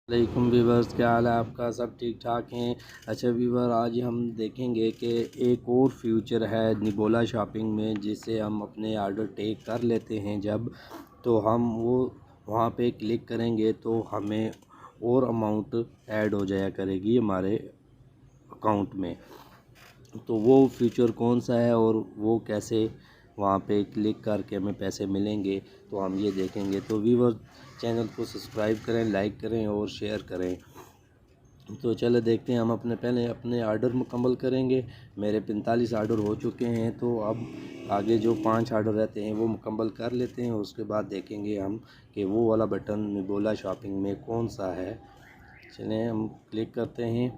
वालेकुम वीवर्स, क्या हाल है आपका? सब ठीक ठाक हैं। अच्छा वीवर, आज हम देखेंगे कि एक और फ्यूचर है निबोला शॉपिंग में, जिसे हम अपने ऑर्डर टेक कर लेते हैं जब, तो हम वो वहाँ पे क्लिक करेंगे तो हमें और अमाउंट ऐड हो जाया करेगी हमारे अकाउंट में। तो वो फ्यूचर कौन सा है और वो कैसे वहाँ पे क्लिक करके हमें पैसे मिलेंगे, तो हम ये देखेंगे। तो व्यूअर, चैनल को सब्सक्राइब करें, लाइक करें और शेयर करें। तो चलो देखते हैं। हम पहले अपने ऑर्डर मुकम्मल करेंगे। मेरे 45 ऑर्डर हो चुके हैं, तो अब आगे जो 5 ऑर्डर रहते हैं वो मुकम्मल कर लेते हैं। उसके बाद देखेंगे हम कि वो वाला बटन निबोला शॉपिंग में कौन सा है। चलें हम क्लिक करते हैं।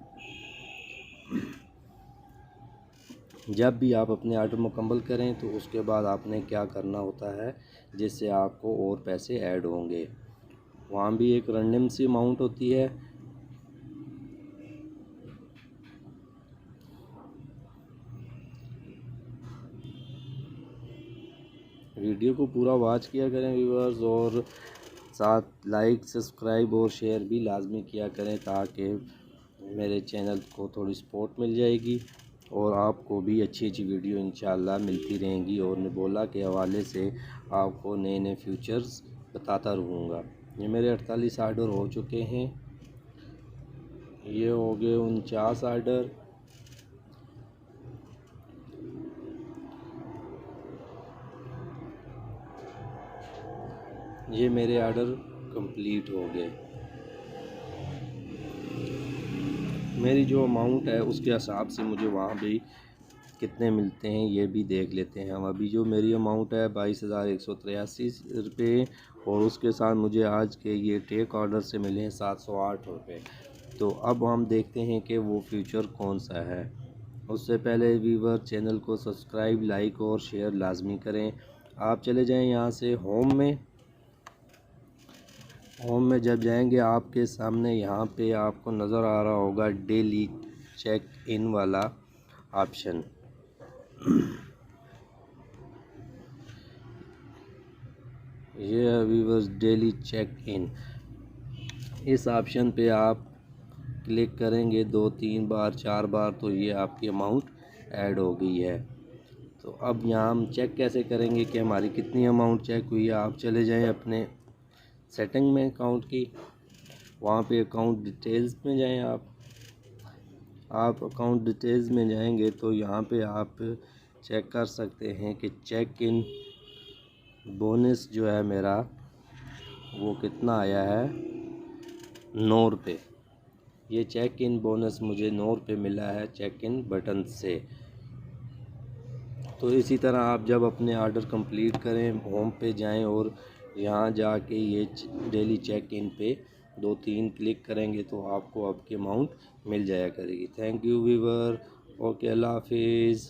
जब भी आप अपने ऑर्डर मुकम्मल करें तो उसके बाद आपने क्या करना होता है, जिससे आपको और पैसे ऐड होंगे। वहाँ भी एक रैंडम सी अमाउंट होती है। वीडियो को पूरा वॉच किया करें व्यूअर्स, और साथ लाइक, सब्सक्राइब और शेयर भी लाजमी किया करें, ताकि मेरे चैनल को थोड़ी सपोर्ट मिल जाएगी और आपको भी अच्छी अच्छी वीडियो इंशाल्लाह मिलती रहेंगी। और निबोला के हवाले से आपको नए नए फ्यूचर्स बताता रहूँगा। ये मेरे 48 ऑर्डर हो चुके हैं। ये हो गए 49 ऑर्डर। ये मेरे ऑर्डर कंप्लीट हो गए। मेरी जो अमाउंट है उसके हिसाब से मुझे वहाँ भी कितने मिलते हैं ये भी देख लेते हैं हम। अभी जो मेरी अमाउंट है 22,183 रुपये, और उसके साथ मुझे आज के ये टेक ऑर्डर से मिले हैं 708 रुपये। तो अब हम देखते हैं कि वो फ्यूचर कौन सा है। उससे पहले व्यूवर, चैनल को सब्सक्राइब, लाइक और शेयर लाजमी करें। आप चले जाएं यहाँ से होम में। होम में जब जाएंगे, आपके सामने यहाँ पे आपको नज़र आ रहा होगा डेली चेक इन वाला ऑप्शन। ये है व्यूअर्स, डेली चेक इन। इस ऑप्शन पे आप क्लिक करेंगे 2-3 बार 4 बार, तो ये आपकी अमाउंट ऐड हो गई है। तो अब यहाँ हम चेक कैसे करेंगे कि हमारी कितनी अमाउंट चेक हुई है। आप चले जाएं अपने सेटिंग में अकाउंट की, वहाँ पे अकाउंट डिटेल्स में जाएं। आप अकाउंट डिटेल्स में जाएंगे तो यहाँ पे आप चेक कर सकते हैं कि चेक इन बोनस जो है मेरा वो कितना आया है, 9 रुपये। ये चेक इन बोनस मुझे 9 रुपये मिला है चेक इन बटन से। तो इसी तरह आप जब अपने ऑर्डर कंप्लीट करें, होम पे जाएं और यहाँ जाके ये डेली चेक इन पे 2-3 क्लिक करेंगे तो आपको आपकी अमाउंट मिल जाया करेगी। Thank you viewer. ओके, अल्लाह हाफिज़।